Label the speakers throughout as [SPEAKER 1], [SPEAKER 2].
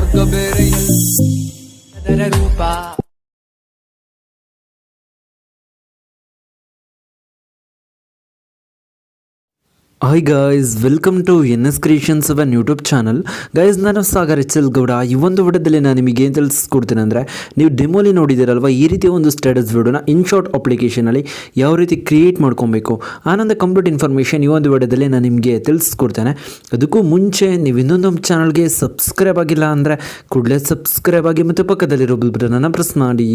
[SPEAKER 1] ಸ್ವರ್ಗ ಬೇರೆ ಅದರ ರೂಪ.
[SPEAKER 2] Hi guys, welcome to NS creations ಅವನ್ ಯೂಟ್ಯೂಬ್ ಚಾನಲ್. ಗೈಸ್, ನಾನು ಸಾಗರ್ ಗೌಡ. ಈ ಒಂದು ವಿಡಿಯೋದಲ್ಲಿ ನಾನು ನಿಮಗೆ ಏನು ತಿಳಿಸ್ಕೊಡ್ತೀನಿ ಅಂದರೆ, ನೀವು ಡೆಮೋಲಿ ನೋಡಿದ್ದೀರಲ್ವ, ಈ ರೀತಿಯ ಒಂದು ಸ್ಟೇಟಸ್ ವಿಡಿಯೋನ ಇನ್ಶಾಟ್ ಅಪ್ಲಿಕೇಶನಲ್ಲಿ ಯಾವ ರೀತಿ ಕ್ರಿಯೇಟ್ ಮಾಡ್ಕೊಬೇಕು ಅನ್ನೋ ಕಂಪ್ಲೀಟ್ ಇನ್ಫಾರ್ಮೇಷನ್ ಈ ಒಂದು ವಿಡಿಯೋದಲ್ಲಿ ನಾನು ನಿಮಗೆ ತಿಳಿಸ್ಕೊಡ್ತೇನೆ. ಅದಕ್ಕೂ ಮುಂಚೆ ನೀವು ಇನ್ನೊಂದು ಚಾನಲ್ಗೆ ಸಬ್ಸ್ಕ್ರೈಬ್ ಆಗಿಲ್ಲ ಅಂದರೆ ಕೂಡಲೇ ಸಬ್ಸ್ಕ್ರೈಬ್ ಆಗಿ ಮತ್ತು ಪಕ್ಕದಲ್ಲಿರೋ ಬೆಲ್ ಬಟನ್ನ ಪ್ರೆಸ್ ಮಾಡಿ.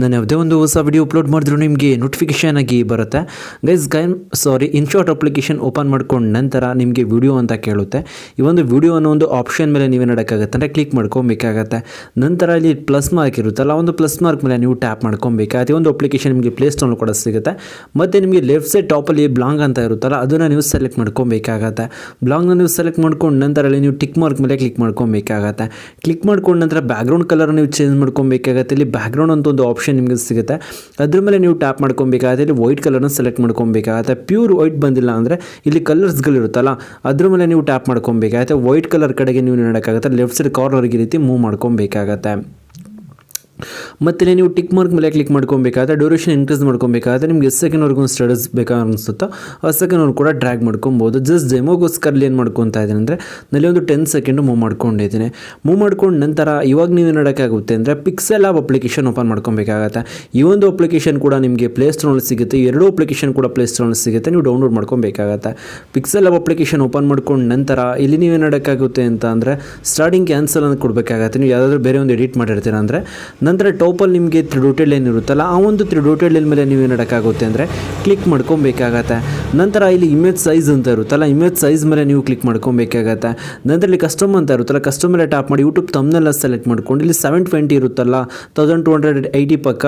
[SPEAKER 2] ನಾನು ಯಾವುದೇ ಒಂದು ಹೊಸ ವಿಡಿಯೋ ಅಪ್ಲೋಡ್ ಮಾಡಿದ್ರು ನಿಮಗೆ ನೋಟಿಫಿಕೇಷನ್ ಆಗಿ ಬರುತ್ತೆ. ಗೈಸ್, ಇನ್ಶಾಟ್ ಅಪ್ಲಿಕೇಶನ್ ಓಪನ್ ಮಾಡ್ಕೊಂಡು ನಂತರ ನಿಮಗೆ ವಿಡಿಯೋ ಅಂತ ಕೇಳುತ್ತೆ. ಈ ಒಂದು ವಿಡಿಯೋ ಅನ್ನೋ ಒಂದು ಆಪ್ಷನ್ ಮೇಲೆ ನೀವೇನು ಮಾಡೋಕ್ಕಾಗತ್ತೆ ಅಂದರೆ ಕ್ಲಿಕ್ ಮಾಡ್ಕೊಬೇಕಾಗತ್ತೆ. ನಂತರ ಇಲ್ಲಿ ಪ್ಲಸ್ ಮಾರ್ಕ್ ಇರುತ್ತಲ್ಲ, ಒಂದು ಪ್ಲಸ್ ಮಾರ್ಕ್ ಮೇಲೆ ನೀವು ಟ್ಯಾಪ್ ಮಾಡ್ಕೊಬೇಕಾಗತ್ತೆ. ಒಂದು ಅಪ್ಲಿಕೇಶನ್ ನಿಮಗೆ ಪ್ಲೇಸ್ಟೋರ್ನಲ್ಲಿ ಕೂಡ ಸಿಗುತ್ತೆ. ಮತ್ತು ನಿಮಗೆ ಲೆಫ್ಟ್ ಸೈಡ್ ಟಾಪಲ್ಲಿ ಬ್ಲಾಂಗ್ ಅಂತ ಇರುತ್ತಲ್ಲ, ಅದನ್ನು ನೀವು ಸೆಲೆಕ್ಟ್ ಮಾಡ್ಕೊಬೇಕಾಗತ್ತೆ. ಬ್ಲಾಂಗ್ನ ನೀವು ಸೆಲೆಕ್ಟ್ ಮಾಡ್ಕೊಂಡು ನಂತರ ಅಲ್ಲಿ ನೀವು ಟಿಕ್ ಮಾರ್ಕ್ ಮೇಲೆ ಕ್ಲಿಕ್ ಮಾಡ್ಕೊಬೇಕಾಗತ್ತೆ. ಕ್ಲಿಕ್ ಮಾಡ್ಕೊಂಡು ನಂತರ ಬ್ಯಾಕ್ಗ್ರೌಂಡ್ ಕಲರ್ ನೀವು ಚೇಂಜ್ ಮಾಡ್ಕೊಬೇಕಾಗತ್ತೆ. ಇಲ್ಲಿ ಬ್ಯಾಕ್ಗ್ರೌಂಡ್ ಅಂತ ಒಂದು ಆಪ್ಷನ್ ನಿಮಗೆ ಸಿಗುತ್ತೆ, ಅದ್ರ ಮೇಲೆ ನೀವು ಟ್ಯಾಪ್ ಮಾಡ್ಕೊಬೇಕಾಗತ್ತೆ. ಇಲ್ಲಿ ವೈಟ್ ಕಲರ್ನ ಸೆಲೆಕ್ಟ್ ಮಾಡ್ಕೊಬೇಕಾಗತ್ತೆ. ಪ್ಯೂರ್ ವೈಟ್ ಬಂದಿಲ್ಲ ಅಂದರೆ ಇಲ್ಲಿ ಕಲರ್ಸ್ಗಳಿರುತ್ತಲ್ಲ, ಅದ್ರ ಮೇಲೆ ನೀವು ಟ್ಯಾಪ್ ಮಾಡ್ಕೊಬೇಕಾಗತ್ತೆ. ವೈಟ್ ಕಲರ್ ಕಡೆಗೆ ನೀವು ನೋಡೋಕ್ಕಾಗತ್ತೆ. ಲೆಫ್ಟ್ ಸೈಡ್ ಕಾರ್ನರ್ಗೆ ರೀತಿ ಮೂವ್ ಮಾಡ್ಕೊಬೇಕಾಗತ್ತೆ. ಮತ್ತು ನೀವು ಟಿಕ್ ಮಾರ್ಕ್ ಮೇಲೆ ಕ್ಲಿಕ್ ಮಾಡ್ಕೊಬೇಕಾದ್ರೆ ಡ್ಯೂರೇಷನ್ ಇನ್ಕ್ರೀಸ್ ಮಾಡ್ಕೊಬೇಕಾದ್ರೆ ನಿಮ್ಗೆ ಎಷ್ಟು ಸೆಕೆಂಡ್ವರೆಗೂ ಒಂದು ಸ್ಟೇಟಸ್ ಬೇಕಾ ಅನಿಸುತ್ತೋ ಆ ಸೆಕೆಂಡ್ವರೆಗೂ ಕೂಡ ಡ್ರ್ಯಾಗ್ ಮಾಡ್ಕೊಬೋದು. ಜಸ್ಟ್ ಡೆಮೋಗೋಸ್ಕರ ಏನು ಮಾಡ್ಕೊತಾ ಇದ್ದೀನಿ ಅಂದರೆ ನಲ್ಲಿ ಒಂದು 10 ಸೆಕೆಂಡು ಮೂವ್ ಮಾಡ್ಕೊಂಡಿದ್ದೀನಿ. ಮೂವ್ ಮಾಡ್ಕೊಂಡು ನಂತರ ಇವಾಗ ನೀವು ನೋಡೋಕ್ಕಾಗುತ್ತೆ ಅಂದರೆ ಪಿಕ್ಸೆಲ್ಯಾಬ್ ಅಪ್ಲಿಕೇಶನ್ ಓಪನ್ ಮಾಡ್ಕೊಬೇಕಾಗತ್ತೆ. ಈ ಒಂದು ಅಪ್ಲಿಕೇಶನ್ ಕೂಡ ನಿಮಗೆ ಪ್ಲೇಸ್ಟೋರ್ನಲ್ಲಿ ಸಿಗುತ್ತೆ. ಎರಡೂ ಅಪ್ಲಿಕೇಶನ್ ಕೂಡ ಪ್ಲೇಸ್ಟೋರ್ನಲ್ಲಿ ಸಿಗುತ್ತೆ. ನೀವು ಡೌನ್ಲೋಡ್ ಮಾಡ್ಕೊಬೇಕಾಗತ್ತೆ. ಪಿಕ್ಸೆಲ್ಯಾಬ್ ಅಪ್ಲಿಕೇಶನ್ ಓಪನ್ ಮಾಡ್ಕೊಂಡು ನಂತರ ಇಲ್ಲಿ ನೀವು ನೋಡೋಕ್ಕಾಗುತ್ತೆ ಅಂತ ಅಂದರೆ ಸ್ಟಾರ್ಟಿಂಗ್ ಕ್ಯಾನ್ಸಲ್ ಅಂತ ಕೊಡಬೇಕಾಗತ್ತೆ. ನೀವು ಯಾವುದಾದ್ರೂ ಬೇರೆ ಒಂದು ಎಡಿಟ್ ಮಾಡಿರ್ತೀರ ಅಂದರೆ ನಂತರ ಟಾಪಲ್ಲಿ ನಿಮಗೆ 3 ಡಾಟೆಡ್ ಲೈನ್ ಇರುತ್ತಲ್ಲ, ಆ ಒಂದು 3 ಡಾಟೆಡ್ ಲೈನ್ ಮೇಲೆ ನೀವು ನೋಡೋಕ್ಕಾಗುತ್ತೆ ಅಂದರೆ ಕ್ಲಿಕ್ ಮಾಡ್ಕೊಬೇಕಾಗತ್ತೆ. ನಂತರ ಇಲ್ಲಿ ಇಮೇಜ್ ಸೈಜ್ ಅಂತ ಇರುತ್ತಲ್ಲ, ಇಮೇಜ್ ಸೈಜ್ ಮೇಲೆ ನೀವು ಕ್ಲಿಕ್ ಮಾಡ್ಕೊಬೇಕಾಗತ್ತೆ. ನಂತರ ಇಲ್ಲಿ ಕಸ್ಟಮ್ ಅಂತ ಇರುತ್ತಲ್ಲ, ಕಸ್ಟಮ್ ಮೇಲೆ ಟ್ಯಾಪ್ ಮಾಡಿ ಯೂಟ್ಯೂಬ್ ತಮ್ನೆಲ್ಲ ಸೆಲೆಕ್ಟ್ ಮಾಡ್ಕೊಂಡು ಇಲ್ಲಿ 720 ಇರುತ್ತಲ್ಲ, 1280 ಪಕ್ಕ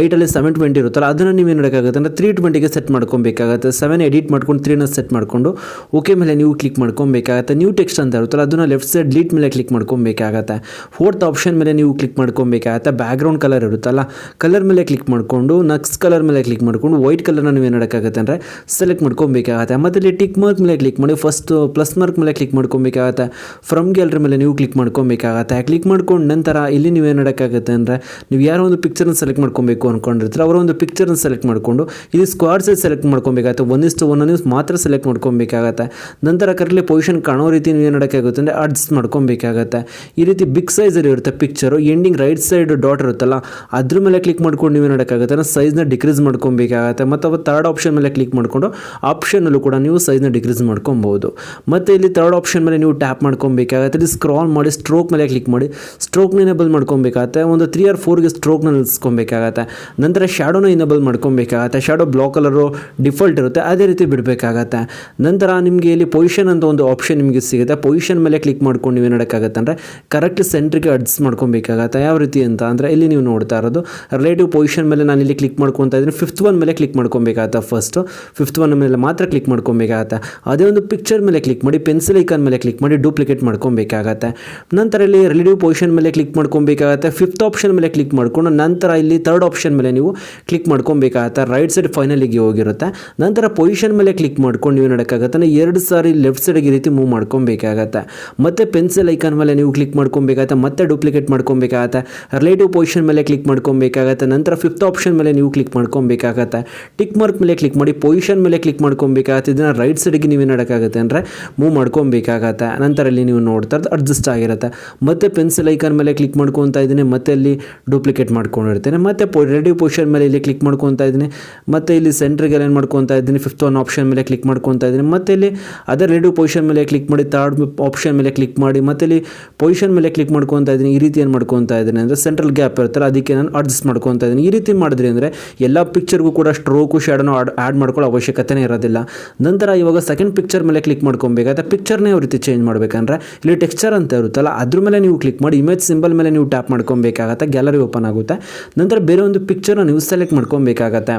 [SPEAKER 2] ಐಟಲ್ಲಿ 720 ಇರುತ್ತಲ್ಲ, ಅದನ್ನು ನೀವು ನೋಡೋಕ್ಕಾಗುತ್ತೆ ಅಂದರೆ 320ಗೆ ಸೆಟ್ ಮಾಡ್ಕೊಬೇಕಾಗತ್ತೆ. 7 ಎಡಿಟ್ ಮಾಡ್ಕೊಂಡು 3ನ ಸೆಟ್ ಮಾಡಿಕೊಂಡು ಓಕೆ ಮೇಲೆ ನೀವು ಕ್ಲಿಕ್ ಮಾಡ್ಕೊಬೇಕಾಗತ್ತೆ. ನ್ಯೂ ಟೆಕ್ಸ್ಟ್ ಅಂತ ಇರುತ್ತಲ್ಲ, ಅದನ್ನು ಲೆಫ್ಟ್ ಸೈಡ್ ಡಿಲೀಟ್ ಮೇಲೆ ಕ್ಲಿಕ್ ಮಾಡ್ಕೊಬೇಕಾಗತ್ತೆ. 4th ಆಪ್ಷನ್ ಮೇಲೆ ನೀವು ಕ್ಲಿಕ್ ಮಾಡ್ಕೊಬೇಕಾಗತ್ತೆ. ಬ್ಯಾಕ್ಗ್ರೌಂಡ್ ಕಲರ್ ಇರುತ್ತಲ್ಲ, ಕಲರ್ ಮೇಲೆ ಕ್ಲಿಕ್ ಮಾಡಿಕೊಂಡು ನೆಕ್ಸ್ಟ್ ಕಲರ್ ಮೇಲೆ ಕ್ಲಿಕ್ ಮಾಡಿಕೊಂಡು ವೈಟ್ ಕಲರ್ನ ನೀವು ಏನು ಮಾಡೋಕ್ಕಾಗತ್ತೆ ಅಂದರೆ ಸೆಲೆಕ್ಟ್ ಮಾಡ್ಕೊಬೇಕಾಗತ್ತೆ. ಮತ್ತು ಇಲ್ಲಿ ಟಿಕ್ ಮಾರ್ಕ್ ಮೇಲೆ ಕ್ಲಿಕ್ ಮಾಡಿ ಫಸ್ಟ್ ಪ್ಲಸ್ ಮಾರ್ಕ್ ಮೇಲೆ ಕ್ಲಿಕ್ ಮಾಡ್ಕೊಬೇಕಾಗತ್ತೆ. ಫ್ರಮ್ ಗ್ಯಾಲರಿ ಮೇಲೆ ನೀವು ಕ್ಲಿಕ್ ಮಾಡ್ಕೊಬೇಕಾಗತ್ತೆ. ಕ್ಲಿಕ್ ಮಾಡ್ಕೊಂಡು ನಂತರ ಇಲ್ಲಿ ನೀವು ಏನು ಮಾಡೋಕ್ಕಾಗುತ್ತೆ ಅಂದರೆ ನೀವು ಯಾರೋ ಒಂದು ಪಿಕ್ಚರ್ನ ಸೆಲೆಕ್ಟ್ ಮಾಡ್ಕೊಬೇಕು ಅಂದ್ಕೊಂಡಿರ್ತಾರೆ, ಅವರ ಒಂದು ಪಿಕ್ಚರ್ನ ಸೆಲೆಕ್ಟ್ ಮಾಡಿಕೊಂಡು ಇಲ್ಲಿ ಸ್ಕ್ವಾಡ್ ಸೈಜ್ ಸೆಲೆಕ್ಟ್ ಮಾಡ್ಕೊಬೇಕಾಗತ್ತೆ. 1:1 ನೀವು ಮಾತ್ರ ಸೆಲೆಕ್ಟ್ ಮಾಡ್ಕೊಬೇಕಾಗತ್ತೆ. ನಂತರ ಕರೆಕ್ಟ್ಲಿ ಪೊಸಿಷನ್ ಕಾಣೋ ರೀತಿ ನೀವು ಏನು ಮಾಡೋಕ್ಕಾಗುತ್ತೆ ಅಂದರೆ ಅಡ್ಜಸ್ಟ್ ಮಾಡ್ಕೊಬೇಕಾಗತ್ತೆ. ಈ ರೀತಿ ಬಿಗ್ ಸೈಜಲ್ಲಿ ಇರುತ್ತೆ picture. Ending right side dot ಇರುತ್ತಲ್ಲ, ಅದ್ರ ಮೇಲೆ ಕ್ಲಿಕ್ ಮಾಡ್ಕೊಂಡು ನೀವು ನೋಡೋಕ್ಕಾಗುತ್ತೆ ಅಂದರೆ ಸೈಜ್ನ ಡಿಕ್ರೀಸ್ ಮಾಡ್ಕೊಬೇಕಾಗತ್ತೆ. ಮತ್ತು ಅವು 3rd ಆಪ್ಷನ್ ಮೇಲೆ ಕ್ಲಿಕ್ ಮಾಡಿಕೊಂಡು ಆಪ್ಷನಲ್ಲೂ ಕೂಡ ನೀವು ಸೈಜ್ನ ಡಿಕ್ರೀಸ್ ಮಾಡ್ಕೊಬೋದು. ಮತ್ತು ಇಲ್ಲಿ 3rd ಆಪ್ಷನ್ ಮೇಲೆ ನೀವು ಟ್ಯಾಪ್ ಮಾಡ್ಕೊಬೇಕಾಗತ್ತೆ. ಇಲ್ಲಿ ಸ್ಕ್ರಾಲ್ ಮಾಡಿ ಸ್ಟ್ರೋಕ್ ಮೇಲೆ ಕ್ಲಿಕ್ ಮಾಡಿ ಸ್ಟ್ರೋಕ್ನ ಇನೇಬಲ್ ಮಾಡ್ಕೊಬೇಕಾಗತ್ತೆ. ಒಂದು 3 or 4ಗೆ ಸ್ಟ್ರೋಕ್ನ ನಿಲ್ಲಿಸ್ಕೊಬೇಕಾಗತ್ತೆ. ನಂತರ ಶ್ಯಾಡೋನ ಇನೇಬಲ್ ಮಾಡ್ಕೊಬೇಕಾಗತ್ತೆ. ಶ್ಯಾಡೋ ಬ್ಲಾಕ್ ಕಲರು ಡಿಫಾಲ್ಟ್ ಇರುತ್ತೆ, ಅದೇ ರೀತಿ ಬಿಡಬೇಕಾಗತ್ತೆ. ನಂತರ ನಿಮಗೆ ಇಲ್ಲಿ ಪೊಸಿಷನ್ ಅಂತ ಒಂದು ಆಪ್ಷನ್ ನಿಮಗೆ ಸಿಗುತ್ತೆ. ಪೊಸಿಷನ್ ಮೇಲೆ ಕ್ಲಿಕ್ ಮಾಡ್ಕೊಂಡು ನೀವು ನೋಡೋಕ್ಕಾಗತ್ತೆ ಅಂದರೆ ಕರೆಕ್ಟ್ ಸೆಂಟ್ರಿಗೆ ಅಡ್ಜಸ್ಟ್ ಮಾಡ್ಕೊಬೇಕಾಗತ್ತೆ. ಯಾವ ರೀತಿ ಅಂತ ಅಂದರೆ ಇಲ್ಲಿ ನೀವು ನೋಡ್ತಾ ಇರೋದು ರಿಲೇಟಿವ್ ಪೊಸಿಷನ್ ಮೇಲೆ ನಾನು ಇಲ್ಲಿ ಕ್ಲಿಕ್ ಮಾಡ್ಕೊತಾ ಇದ್ದೀನಿ. 5th one ಮೇಲೆ ಕ್ಲಿಕ್ ಮಾಡ್ಕೊಬೇಕಾಗತ್ತೆ. ಫಸ್ಟು 5th one ಮೇಲೆ ಮಾತ್ರ ಕ್ಲಿಕ್ ಮಾಡ್ಕೊಬೇಕಾಗತ್ತೆ. ಅದೇ ಒಂದು ಪಿಕ್ಚರ್ ಮೇಲೆ ಕ್ಲಿಕ್ ಮಾಡಿ ಪೆನ್ಸಿಲ್ ಐಕಾನ್ ಮೇಲೆ ಕ್ಲಿಕ್ ಮಾಡಿ ಡೂಪ್ಲಿಕೇಟ್ ಮಾಡ್ಕೊಬೇಕಾಗತ್ತೆ. ನಂತರ ಇಲ್ಲಿ ರಿಲೇಟಿವ್ ಪೊಸಿಷನ್ ಮೇಲೆ ಕ್ಲಿಕ್ ಮಾಡ್ಕೊಬೇಕಾಗತ್ತೆ. 5th ಆಪ್ಷನ್ ಮೇಲೆ ಕ್ಲಿಕ್ ಮಾಡ್ಕೊಂಡು ನಂತರ ಇಲ್ಲಿ 3rd ಆಪ್ಷನ್ ಮೇಲೆ ನೀವು ಕ್ಲಿಕ್ ಮಾಡ್ಕೊಬೇಕಾಗತ್ತೆ. ರೈಟ್ ಸೈಡ್ ಫೈನಲಿಗೆ ಹೋಗಿರುತ್ತೆ. ನಂತರ ಪೊಸಿಷನ್ ಮೇಲೆ ಕ್ಲಿಕ್ ಮಾಡ್ಕೊಂಡು ನೀವು ನೋಡೋಕ್ಕಾಗತ್ತೆ. 2 ಸಾರಿ ಲೆಫ್ಟ್ ಸೈಡ್ಗೆ ರೀತಿ ಮೂವ್ ಮಾಡ್ಕೊಬೇಕಾಗತ್ತೆ. ಮತ್ತೆ ಪೆನ್ಸಿಲ್ ಐಕಾನ್ ಮೇಲೆ ನೀವು ಕ್ಲಿಕ್ ಮಾಡ್ಕೊಬೇಕಾಗತ್ತೆ. ಮತ್ತೆ ಡೂಪ್ಲಿಕೇಟ್ ಮಾಡ್ಕೊಬೇಕಾಗತ್ತೆ. ರಿಲೇಟಿವ್ ಪೊಸಿಷನ್ ಮೇಲೆ ಕ್ಲಿಕ್ ಮಾಡ್ಕೊಬೇಕಾಗತ್ತೆ. ನಂತರ 5th ಆಪ್ಷನ್ ಮೇಲೆ ನೀವು ಕ್ಲಿಕ್ ಮಾಡ್ಕೊಬೇಕಾಗತ್ತೆ. ಟಿಕ್ ಮಾರ್ಕ್ ಮೇಲೆ ಕ್ಲಿಕ್ ಮಾಡಿ ಪೊಸಿಷನ್ ಮೇಲೆ ಕ್ಲಿಕ್ ಮಾಡ್ಕೊಬೇಕಾಗತ್ತೆ. ಇದನ್ನು ರೈಟ್ ಸೈಡ್ಗೆ ನೀವು ನೋಡೋಕ್ಕಾಗುತ್ತೆ ಅಂದರೆ ಮೂವ್ ಮಾಡ್ಕೊಬೇಕಾಗತ್ತೆ. ನಂತರ ಇಲ್ಲಿ ನೀವು ನೋಡ್ತಾ ಇರೋದು ಅಡ್ಜಸ್ಟ್ ಆಗಿರುತ್ತೆ. ಮತ್ತೆ ಪೆನ್ಸಿಲ್ ಐಕಾನ್ ಮೇಲೆ ಕ್ಲಿಕ್ ಮಾಡ್ಕೊತಾ ಇದ್ದೀನಿ. ಮತ್ತೆ ಇಲ್ಲಿ ಡೂಪ್ಲಿಕೇಟ್ ಮಾಡ್ಕೊಂಡಿರ್ತೇನೆ. ಮತ್ತೆ ರೆಡಿ ಪೊಸಿಷನ್ ಮೇಲೆ ಇಲ್ಲಿ ಕ್ಲಿಕ್ ಮಾಡ್ಕೊತಾ ಇದ್ದೀನಿ. ಮತ್ತೆ ಇಲ್ಲಿ ಸೆಂಟ್ರಿಗೆ ಏನು ಮಾಡ್ಕೊತಾ ಇದ್ದೀನಿ. 5th one ಆಪ್ಷನ್ ಮೇಲೆ ಕ್ಲಿಕ್ ಮಾಡ್ಕೊತಾ ಇದ್ದೀನಿ. ಮತ್ತೆ ಇಲ್ಲಿ ಅದೇ ರೆಡಿ ಪೊಸಿಷನ್ ಮೇಲೆ ಕ್ಲಿಕ್ ಮಾಡಿ 3rd ಆಪ್ಷನ್ ಮೇಲೆ ಕ್ಲಿಕ್ ಮಾಡಿ ಮತ್ತೆ ಇಲ್ಲಿ ಪೊಸಿಷನ್ ಮೇಲೆ ಕ್ಲಿಕ್ ಮಾಡ್ಕೊತಾ ಇದ್ದೀನಿ. ಈ ರೀತಿ ಏನು ಮಾಡ್ಕೊತಾ ಇದ್ದೀನಿ ಅಂದರೆ ಸೆಂಟ್ರಲ್ ಗ್ಯಾಪ್ ಇರ್ತಾರೆ, ಅದಕ್ಕೆ ನಾನು ಅಡ್ಜಸ್ಟ್ ಮಾಡ್ಕೊತಾ ಇದ್ದೀನಿ. ಈ ರೀತಿ ಮಾಡಿದ್ರಿ ಅಂದರೆ ಎಲ್ಲ ಪಿಕ್ಚರ್ಗೂ ಕೂಡ ಸ್ಟ್ರೋಕು ಶ್ಯಾಡೋನು ಆ್ಯಡ್ ಮಾಡ್ಕೊಳ್ಳೋ ಅವಶ್ಯಕತೆನೇ ಇರೋದಿಲ್ಲ. ನಂತರ ಇವಾಗ ಸೆಕೆಂಡ್ ಪಿಕ್ಚರ್ ಮೇಲೆ ಕ್ಲಿಕ್ ಮಾಡ್ಕೊಬೇಕಾಗುತ್ತೆ. ಪಿಕ್ಚರ್ನೇ ಯಾವ ರೀತಿ ಚೇಂಜ್ ಮಾಡಬೇಕಂದ್ರೆ ಇಲ್ಲಿ ಟೆಕ್ಸ್ಚರ್ ಅಂತ ಇರುತ್ತಲ್ಲ, ಅದ್ರ ಮೇಲೆ ನೀವು ಕ್ಲಿಕ್ ಮಾಡಿ ಇಮೇಜ್ ಸಿಂಬಲ್ ಮೇಲೆ ನೀವು ಟ್ಯಾಪ್ ಮಾಡ್ಕೊಬೇಕಾಗತ್ತೆ. ಗ್ಯಾಲರಿ ಓಪನ್ ಆಗುತ್ತೆ. ನಂತರ ಬೇರೆ ಒಂದು ಪಿಕ್ಚರ್ನ ನೀವು ಸೆಲೆಕ್ಟ್ ಮಾಡ್ಕೊಬೇಕಾಗತ್ತೆ.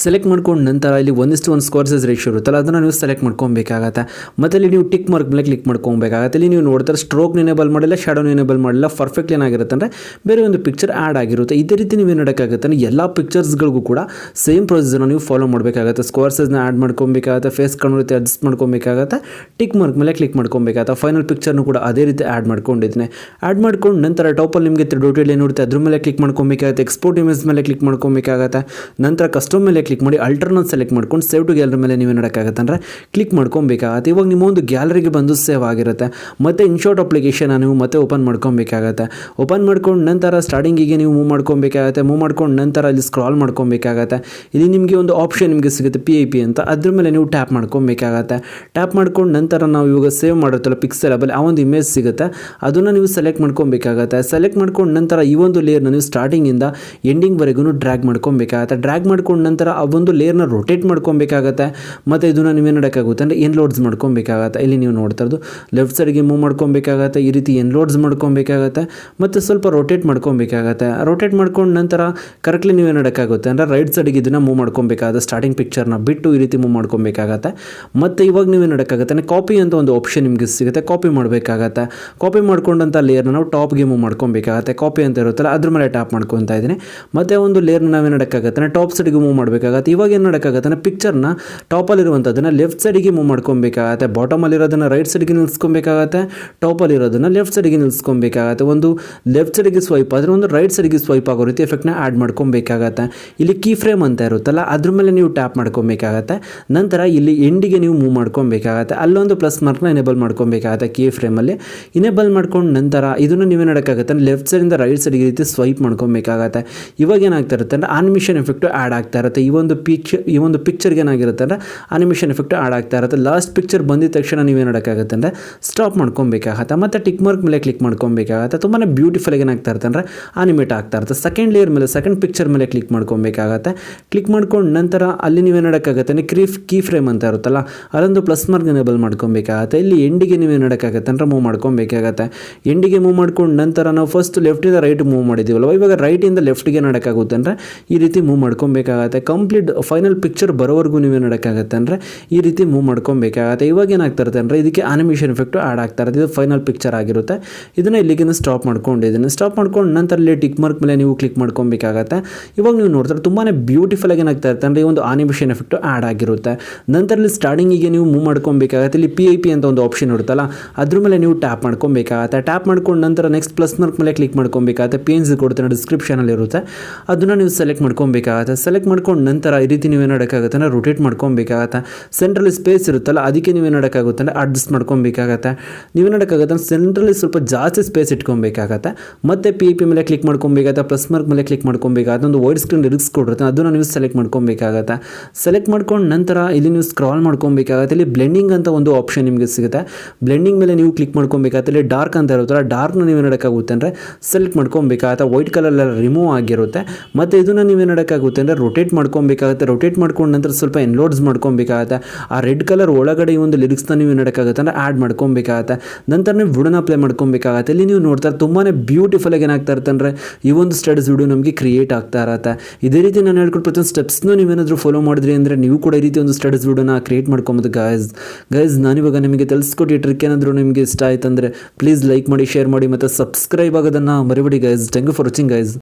[SPEAKER 2] ಸೆಲೆಕ್ಟ್ ಮಾಡ್ಕೊಂಡು ನಂತರ ಇಲ್ಲಿ 1:1 ಸ್ಕ್ವೇರ್ ಸೈಜ್ ರೇಷಿಯೋ ಇರುತ್ತಲ್ಲ ಅದನ್ನು ನೀವು ಸೆಲೆಕ್ಟ್ ಮಾಡ್ಕೊಬೇಕಾಗತ್ತೆ. ಮತ್ತು ಇಲ್ಲಿ ನೀವು ಟಿಕ್ ಮಾರ್ಕ್ ಮೇಲೆ ಕ್ಲಿಕ್ ಮಾಡ್ಕೊಬೇಕಾಗತ್ತೆ. ಇಲ್ಲಿ ನೀವು ನೋಡ್ತಾರೆ ಸ್ಟ್ರೋಕ್ ಎನೇಬಲ್ ಮಾಡಿಲ್ಲ, ಶಾಡೋ ಎನೇಬಲ್ ಮಾಡಿಲ್ಲ, ಪರ್ಫೆಕ್ಟ್ ಏನಾಗಿರುತ್ತೆ ಅಂದರೆ ಬೇರೆ ಒಂದು ಪಿಕ್ಚರ್ ಆ್ಯಡ್ ಆಗಿರುತ್ತೆ. ಇದೇ ರೀತಿ ನೀವು ಏನು ಮಾಡೋಕ್ಕಾಗುತ್ತೆ ಅಂದರೆ ಎಲ್ಲ ಪಿಕ್ಚರ್ಸ್ಗಳಿಗೂ ಕೂಡ ಸೇಮ್ ಪ್ರೊಸೀಜರ್ನ ನೀವು ಫಾಲೋ ಮಾಡಬೇಕಾಗುತ್ತೆ. ಸ್ಕ್ವೇರ್ ಸೈಜ್ನ ಆ್ಯಡ್ ಮಾಡ್ಕೊಬೇಕಾಗತ್ತೆ, ಫೇಸ್ ಕನ್ನೋತಿ ಅಡ್ಜಸ್ಟ್ ಮಾಡ್ಕೊಬೇಕಾಗತ್ತೆ, ಟಿಕ್ ಮಾರ್ಕ್ ಮೇಲೆ ಕ್ಲಿಕ್ ಮಾಡ್ಕೊಬೇಕಾಗತ್ತೆ. ಫೈನಲ್ ಪಿಕ್ಚರ್ನು ಕೂಡ ಅದೇ ರೀತಿ ಆ್ಯಡ್ ಮಾಡ್ಕೊಂಡಿದ್ದೀನಿ. ಆ್ಯಡ್ ಮಾಡ್ಕೊಂಡು ನಂತರ ಟಾಪಲ್ಲಿ ನಿಮಗೆ ಡೋಟೆಲ್ ಏನಿರುತ್ತೆ ಅದ್ರ ಮೇಲೆ ಕ್ಲಿಕ್ ಮಾಡ್ಕೊಬೇಕಾಗತ್ತೆ, ಎಕ್ಸ್ಪೋರ್ಟ್ ಇಮೇಜ್ ಮೇಲೆ ಕ್ಲಿಕ್ ಮಾಡ್ಕೊಬೇಕಾಗತ್ತೆ. ನಂತರ ಕಸ್ಟಮ್ ಮೇಲೆ ಕ್ಲಿಕ್ ಮಾಡಿ ಅಲ್ಟರ್ನ ಸೆಲೆಕ್ಟ್ ಮಾಡ್ಕೊಂಡು ಸೇವ್ ಟು ಗ್ಯಾಲರಿ ಮೇಲೆ ನೀವು ನೋಡೋಕ್ಕಾಗತ್ತೆ ಅಂದರೆ ಕ್ಲಿಕ್ ಮಾಡ್ಕೊಬೇಕಾಗತ್ತೆ. ಇವಾಗ ನಿಮ್ಮ ಒಂದು ಗ್ಯಾಲರಿಗೆ ಬಂದು ಸೇವ್ ಆಗಿರುತ್ತೆ. ಮತ್ತು ಇನ್ಶಾಟ್ ಅಪ್ಲಿಕೇಶನ್ ನೀವು ಮತ್ತೆ ಓಪನ್ ಮಾಡ್ಕೊಬೇಕಾಗತ್ತೆ. ಓಪನ್ ಮಾಡ್ಕೊಂಡು ನಂತರ ಸ್ಟಾರ್ಟಿಂಗಿಗೆ ನೀವು ಮೂವ್ ಮಾಡ್ಕೊಬೇಕಾಗತ್ತೆ. ಮೂವ್ ಮಾಡ್ಕೊಂಡು ನಂತರ ಇಲ್ಲಿ ಸ್ಕ್ರಾಲ್ ಮಾಡ್ಕೊಬೇಕಾಗತ್ತೆ. ಇಲ್ಲಿ ನಿಮಗೆ ಒಂದು ಆಪ್ಷನ್ ನಿಮಗೆ ಸಿಗುತ್ತೆ PIP ಅಂತ, ಅದ್ರ ಮೇಲೆ ನೀವು ಟ್ಯಾಪ್ ಮಾಡ್ಕೊಬೇಕಾಗತ್ತೆ. ಟ್ಯಾಪ್ ಮಾಡ್ಕೊಂಡು ನಂತರ ನಾವು ಇವಾಗ ಸೇವ್ ಮಾಡಿರುತ್ತಲ್ಲ ಪಿಕ್ಸೆಲಬಲ್ ಆ ಒಂದು ಇಮೇಜ್ ಸಿಗುತ್ತೆ, ಅದನ್ನು ನೀವು ಸೆಲೆಕ್ಟ್ ಮಾಡ್ಕೊಬೇಕಾಗತ್ತೆ. ಸೆಲೆಕ್ಟ್ ಮಾಡ್ಕೊಂಡು ನಂತರ ಈ ಒಂದು ಲೇಯರ್ನ ನೀವು ಸ್ಟಾರ್ಟಿಂಗಿಂದ ಎಂಡಿಂಗ್ವರೆಗೂ ಡ್ರ್ಯಾಗ್ ಮಾಡ್ಕೊಬೇಕಾಗತ್ತೆ. ಡ್ರ್ಯಾಗ್ ಮಾಡ್ಕೊಂಡು ನಂತರ ಆ ಒಂದು ಲೇಯರ್ನ ರೊಟೇಟ್ ಮಾಡ್ಕೊಬೇಕಾಗತ್ತೆ. ಮತ್ತು ಇದನ್ನು ನೀವೇನು ಮಾಡೋಕ್ಕಾಗುತ್ತೆ ಅಂದರೆ ಎನ್ಲೋಡ್ಸ್ ಮಾಡ್ಕೊಬೇಕಾಗತ್ತೆ. ಇಲ್ಲಿ ನೀವು ನೋಡ್ತಾ ಇರೋದು ಲೆಫ್ಟ್ ಸೈಡ್ಗೆ ಮೂವ್ ಮಾಡ್ಕೊಬೇಕಾಗತ್ತೆ. ಈ ರೀತಿ ಎನ್ಲೋಡ್ಸ್ ಮಾಡ್ಕೊಬೇಕಾಗತ್ತೆ ಮತ್ತು ಸ್ವಲ್ಪ ರೊಟೇಟ್ ಮಾಡ್ಕೊಬೇಕಾಗತ್ತೆ. ರೊಟೇಟ್ ಮಾಡ್ಕೊಂಡು ನಂತರ ಕರೆಕ್ಟ್ಲಿ ನೀವೇನು ಮಾಡೋಕ್ಕಾಗುತ್ತೆ ಅಂದರೆ ರೈಟ್ ಸೈಡ್ಗೆ ಇದನ್ನು ಮೂವ್ ಮಾಡ್ಕೊಬೇಕಾಗತ್ತೆ. ಸ್ಟಾರ್ಟಿಂಗ್ ಪಿಕ್ಚರ್ನ ಬಿಟ್ಟು ಈ ರೀತಿ ಮೂವ್ ಮಾಡ್ಕೊಬೇಕಾಗತ್ತೆ. ಮತ್ತು ಇವಾಗ ನೀವೇನು ಮಾಡೋಕ್ಕಾಗುತ್ತೆ ಅಂದರೆ ಕಾಪಿ ಅಂತ ಒಂದು ಆಪ್ಷನ್ ನಿಮಗೆ ಸಿಗುತ್ತೆ, ಕಾಪಿ ಮಾಡಬೇಕಾಗತ್ತೆ. ಕಾಪಿ ಮಾಡ್ಕೊಂಡಂಥ ಲೇಯರ್ನ ನಾವು ಟಾಪ್ಗೆ ಮೂವ್ ಮಾಡ್ಕೊಬೇಕಾಗತ್ತೆ. ಕಾಪಿ ಅಂತ ಇರುತ್ತಲ್ಲ ಅದ್ರ ಮೇಲೆ ಟ್ಯಾಪ್ ಮಾಡ್ಕೊತಾ ಇದ್ದೀನಿ. ಮತ್ತು ಒಂದು ಲೇಯರ್ನ ನಾವೇನು ಮಾಡೋಕ್ಕಾಗುತ್ತೆ ಟಾಪ್ ಸೈಡ್ಗೆ ಮೂವ್ ಮಾಡಬೇಕಾಗತ್ತೆ. ಇವಾಗ ಏನು ಮಾಡೋಕ್ಕಾಗತ್ತೆ ಅಂದರೆ ಪಿಕ್ಚರ್ನ ಟಾಪಲ್ಲಿರುವಂಥದ್ದನ್ನು ಲೆಫ್ಟ್ ಸೈಡಿಗೆ ಮೂವ್ ಮಾಡ್ಕೊಬೇಕಾಗತ್ತೆ. ಬಾಟಮಲ್ಲಿರೋದನ್ನು ರೈಟ್ ಸೈಡ್ಗೆ ನಿಲ್ಸ್ಕೊಬೇಕಾಗತ್ತೆ. ಟಾಪಲ್ಲಿರೋದನ್ನು ಲೆಫ್ಟ್ ಸೈಡ್ಗೆ ನಿಲ್ಸ್ಕೊಬೇಕಾಗತ್ತೆ. ಒಂದು ಲೆಫ್ಟ್ ಸೈಡ್ಗೆ ಸ್ವೈಪ್ ಆದರೆ ಒಂದು ರೈಟ್ ಸೈಡ್ಗೆ ಸ್ವೈಪ್ ಆಗೋ ರೀತಿ ಎಫೆಕ್ಟ್ನ ಆ್ಯಡ್ ಮಾಡ್ಕೊಬೇಕಾಗತ್ತೆ. ಇಲ್ಲಿ ಕೀ ಫ್ರೇಮ್ ಅಂತ ಇರುತ್ತಲ್ಲ ಅದ್ರ ಮೇಲೆ ನೀವು ಟ್ಯಾಪ್ ಮಾಡ್ಕೊಬೇಕಾಗತ್ತೆ. ನಂತರ ಇಲ್ಲಿ ಎಂಡಿಗೆ ನೀವು ಮೂವ್ ಮಾಡ್ಕೊಬೇಕಾಗತ್ತೆ. ಅಲ್ಲೊಂದು ಪ್ಲಸ್ ಮಾರ್ಕ್ನ ಎನೇಬಲ್ ಮಾಡ್ಕೊಬೇಕಾಗತ್ತೆ ಕೀ ಫ್ರೇಮಲ್ಲಿ. ಇನೇಬಲ್ ಮಾಡ್ಕೊಂಡು ನಂತರ ಇದನ್ನು ನೀವೇ ಮಾಡೋಕ್ಕಾಗತ್ತೆ ಅಂದರೆ ಲೆಫ್ಟ್ ಸೈಡಿಂದ ರೈಟ್ ಸೈಡ್ಗೆ ರೀತಿ ಸ್ವೈಪ್ ಮಾಡ್ಕೊಬೇಕಾಗತ್ತೆ. ಇವಾಗ ಏನಾಗ್ತಾ ಇರುತ್ತೆ ಅಂದರೆ ಆನಿಮೇಷನ್ ಎಫೆಕ್ಟು ಆ್ಯಡ್ ಆಗ್ತಾ ಇರುತ್ತೆ. ಈ ಒಂದು ಪಿಕ್ಚರ್ಗೆ ಏನಾಗಿರುತ್ತೆ ಅಂದರೆ ಆನಿಮೇಷನ್ ಎಫೆಕ್ಟ್ ಆ್ಯಡ್ ಆಗ್ತಾ ಇರುತ್ತೆ. ಲಾಸ್ಟ್ ಪಿಕ್ಚರ್ ಬಂದಿದ ತಕ್ಷಣ ನೀವೇನು ಮಾಡೋಕ್ಕಾಗುತ್ತೆ ಅಂದರೆ ಸ್ಟಾಪ್ ಮಾಡ್ಕೊಬೇಕಾಗತ್ತೆ. ಮತ್ತು ಟಿಕ್ ಮಾರ್ಕ್ ಮೇಲೆ ಕ್ಲಿಕ್ ಮಾಡ್ಕೊಬೇಕಾಗತ್ತೆ. ತುಂಬಾ ಬ್ಯೂಟಿಫುಲ್ ಆಗಿ ಏನಾಗ್ತಾ ಇರುತ್ತೆ ಅಂದರೆ ಆನಿಮೇಟ್ ಆಗ್ತಾ ಇರುತ್ತೆ. ಸೆಕೆಂಡ್ ಲೇಯರ್ ಮೇಲೆ ಸೆಕೆಂಡ್ ಪಿಕ್ಚರ್ ಮೇಲೆ ಕ್ಲಿಕ್ ಮಾಡ್ಕೊಬೇಕಾಗತ್ತೆ. ಕ್ಲಿಕ್ ಮಾಡ್ಕೊಂಡು ನಂತರ ಅಲ್ಲಿ ನೀವೇನು ಮಾಡೋಕ್ಕಾಗತ್ತೆ ಅಂದರೆ ಕೀ ಫ್ರೇಮ್ ಅಂತ ಇರುತ್ತಲ್ಲ ಅದೊಂದು ಪ್ಲಸ್ ಮಾರ್ಕ್ ಎನೇಬಲ್ ಮಾಡ್ಕೊಬೇಕಾಗತ್ತೆ. ಇಲ್ಲಿ ಎಂಡಿಗೆ ನೀವೇನು ಮಾಡೋಕ್ಕಾಗತ್ತೆ ಅಂದರೆ ಮೂವ್ ಮಾಡ್ಕೊಬೇಕಾಗತ್ತೆ. ಎಂಡಿಗೆ ಮೂವ್ ಮಾಡ್ಕೊಂಡು ನಂತರ ನಾವು ಫಸ್ಟ್ ಲೆಫ್ಟಿಂದ ರೈಟ್ ಮೂವ್ ಮಾಡಿದ್ದೀವಲ್ವ, ಇವಾಗ ರೈಟಿಂದ ಲೆಫ್ಟ್ಗೆ ಮಾಡೋಕ್ಕಾಗುತ್ತೆ ಅಂದರೆ ಈ ರೀತಿ ಮೂವ್ ಮಾಡ್ಕೊಬೇಕಾಗತ್ತೆ. ಕಂಪ್ಲೀಟ್ ಫೈನಲ್ ಪಿಕ್ಚರ್ ಬರೋವರೆಗೂ ನೀವೇನು ಮಾಡೋಕ್ಕಾಗತ್ತೆ ಅಂದರೆ ಈ ರೀತಿ ಮೂವ್ ಮಾಡ್ಕೊಬೇಕಾಗತ್ತೆ. ಇವಾಗ ಏನಾಗ್ತಾ ಇರುತ್ತೆ ಅಂದರೆ ಇದಕ್ಕೆ ಆನಿಮೇಷನ್ ಎಫೆಕ್ಟು ಆ್ಯಡ್ ಆಗ್ತಾ ಇರುತ್ತೆ. ಇದು ಫೈನಲ್ ಪಿಕ್ಚರ್ ಆಗಿರುತ್ತೆ. ಇದನ್ನು ಇಲ್ಲಿಗೆ ಸ್ಟಾಪ್ ಮಾಡ್ಕೊಂಡಿದ್ದೀನಿ. ಸ್ಟಾಪ್ ಮಾಡ್ಕೊಂಡು ನಂತರ ಇಲ್ಲಿ ಟಿಕ್ ಮಾರ್ಕ್ ಮೇಲೆ ನೀವು ಕ್ಲಿಕ್ ಮಾಡ್ಕೊಬೇಕಾಗತ್ತೆ. ಇವಾಗ ನೀವು ನೋಡ್ತಾರೆ ತುಂಬಾ ಬ್ಯೂಟಿಫುಲ್ ಆಗಿ ಏನಾಗ್ತಾ ಇರುತ್ತೆ ಅಂದರೆ ಈ ಒಂದು ಆನಿಮೇಷನ್ ಎಫೆಕ್ಟು ಆ್ಯಡ್ ಆಗಿರುತ್ತೆ. ನಂತರ ಇಲ್ಲಿ ಸ್ಟಾರ್ಟಿಂಗಿಗೆ ನೀವು ಮೂವ್ ಮಾಡ್ಕೊಬೇಕಾಗತ್ತೆ. ಇಲ್ಲಿ PIP ಅಂತ ಒಂದು ಆಪ್ಷನ್ ಇರುತ್ತಲ್ಲ ಅದ್ರ ಮೇಲೆ ನೀವು ಟ್ಯಾಪ್ ಮಾಡ್ಕೊಬೇಕಾಗತ್ತೆ. ಟ್ಯಾಪ್ ಮಾಡ್ಕೊಂಡು ನಂತರ ನೆಕ್ಸ್ಟ್ ಪ್ಲಸ್ ಮಾರ್ಕ್ ಮೇಲೆ ಕ್ಲಿಕ್ ಮಾಡ್ಕೊಬೇಕಾಗತ್ತೆ. ಪೇನ್ಸ್ ಕೊಡ್ತಾನೆ ಡಿಸ್ಕ್ರಿಪ್ಷನಲ್ಲಿ ಇರುತ್ತೆ, ಅದನ್ನು ನೀವು ಸೆಲೆಕ್ಟ್ ಮಾಡ್ಕೊಬೇಕಾಗತ್ತೆ. ಸೆಲೆಕ್ಟ್ ಮಾಡ್ಕೊಂಡು ನಂತರ ಈ ರೀತಿ ನೀವೇನು ಮಾಡೋಕ್ಕಾಗುತ್ತೆ ಅಂದರೆ ರೊಟೇಟ್ ಮಾಡ್ಕೊಬೇಕಾಗತ್ತೆ. ಸೆಂಟ್ರಲ್ಲಿ ಸ್ಪೇಸ್ ಇರುತ್ತಲ್ಲ ಅದಕ್ಕೆ ನೀವೇನು ಮಾಡೋಕ್ಕಾಗುತ್ತೆ ಅಂದರೆ ಅಡ್ಜಸ್ಟ್ ಮಾಡ್ಕೊಬೇಕಾಗತ್ತೆ. ನೀವೇನು ಮಾಡೋಕ್ಕಾಗುತ್ತೆ ಅಂದರೆ ಸೆಂಟ್ರಲ್ಲಿ ಸ್ವಲ್ಪ ಜಾಸ್ತಿ ಸ್ಪೇಸ್ ಇಟ್ಕೊಬೇಕಾಗತ್ತೆ. ಮತ್ತು PIP ಮೇಲೆ ಕ್ಲಿಕ್ ಮಾಡ್ಕೊಬೇಕಾಗತ್ತೆ. ಪ್ಲಸ್ ಮಾರ್ಕ್ ಮೇಲೆ ಕ್ಲಿಕ್ ಮಾಡ್ಕೊಬೇಕಾಗತ್ತೆ. ಒಂದು ವೈಡ್ ಸ್ಕ್ರೀನ್ ಲಿರಿಕ್ಸ್ ಕೊಡಿರುತ್ತೆ, ಅದನ್ನು ನೀವು ಸೆಲೆಕ್ಟ್ ಮಾಡ್ಕೊಬೇಕಾಗತ್ತೆ. ಸೆಲೆಕ್ಟ್ ಮಾಡ್ಕೊಂಡು ನಂತರ ಇಲ್ಲಿ ನೀವು ಸ್ಕ್ರಾಲ್ ಮಾಡ್ಕೊಬೇಕಾಗತ್ತೆ. ಇಲ್ಲಿ ಬ್ಲೆಂಡಿಂಗ್ ಅಂತ ಒಂದು ಆಪ್ಷನ್ ನಿಮಗೆ ಸಿಗುತ್ತೆ. ಬ್ಲೆಂಡಿಂಗ್ ಮೇಲೆ ನೀವು ಕ್ಲಿಕ್ ಮಾಡ್ಕೊಬೇಕಾಗತ್ತೆ. ಇಲ್ಲಿ ಡಾರ್ಕ್ ಅಂತ ಇರುತ್ತಲ್ಲ ಡಾರ್ಕ್ನ ನೀವೇನು ಮಾಡೋಕ್ಕಾಗುತ್ತೆ ಅಂದರೆ ಸೆಲೆಕ್ಟ್ ಮಾಡ್ಕೊಬೇಕಾಗತ್ತೆ. ವೈಟ್ ಕಲರ್ ರಿಮೂವ್ ಆಗಿರುತ್ತೆ. ಮತ್ತು ಇದನ್ನು ನೀವೇನು ಮಾಡೋಕ್ಕಾಗುತ್ತೆ ಅಂದರೆ ರೊಟೇಟ್ ಮಾಡ್ಕೊಬೇಕಾಗತ್ತೆ. ರೊಟೇಟ್ ಮಾಡ್ಕೊಂಡು ನಂತರ ಸ್ವಲ್ಪ ಎನ್ಲೋಡ್ಸ್ ಮಾಡ್ಕೊಬೇಕಾಗತ್ತೆ. ಆ ರೆಡ್ ಕಲರ್ ಒಳಗಡೆ ಈ ಒಂದು ಲಿರಿಕ್ಸ್ನ ನೀವು ಮಾಡೋಕ್ಕಾಗುತ್ತೆ ಅಂದರೆ ಆ್ಯಡ್ ಮಾಡ್ಕೊಬೇಕಾಗತ್ತೆ. ನಂತರ ನೀವು ವಿಡಿಯೋನ ಪ್ಲೇ ಮಾಡ್ಕೊಬೇಕಾಗತ್ತೆ. ಇಲ್ಲಿ ನೀವು ನೋಡ್ತಾರೆ ತುಂಬಾ ಬ್ಯೂಟಿಫುಲ್ ಆಗಿ ಏನಾಗ್ತಾ ಇರುತ್ತೆ ಅಂದರೆ ಈ ಒಂದು ಸ್ಟಡೀಸ್ ವಿಡಿಯೋ ನಮಗೆ ಕ್ರಿಯೇಟ್ ಆಗ್ತಾ ಇರುತ್ತೆ. ಇದೇ ರೀತಿ ನಾನು ಹೇಳ್ಕೊಟ್ಟು ಪ್ರತಿಯೊಂದು ಸ್ಟೆಪ್ಸ್ನೂ ನೀವೇನಾದರೂ ಫಾಲೋ ಮಾಡಿದ್ರಿ ಅಂದರೆ ನೀವು ಕೂಡ ಈ ರೀತಿ ಒಂದು ಸ್ಟಡೀಸ್ ವಿಡಿಯೋನ ಕ್ರಿಯೇಟ್ ಮಾಡ್ಕೊಬೋದು. ಗೈಸ್ ನಾನಿವಾಗ ನಿಮಗೆ ತಿಳಿಸ್ಕೊಟ್ಟು ಈ ಟ್ರಿಕ್ ಏನಾದರೂ ನಿಮಗೆ ಇಷ್ಟ ಆಯ್ತು ಅಂದರೆ ಪ್ಲೀಸ್ ಲೈಕ್ ಮಾಡಿ, ಶೇರ್ ಮಾಡಿ ಮತ್ತು ಸಬ್ಸ್ಕ್ರೈಬ್ ಆಗೋದನ್ನು ಮರಿಬೇಡಿ guys. Thank you for watching guys.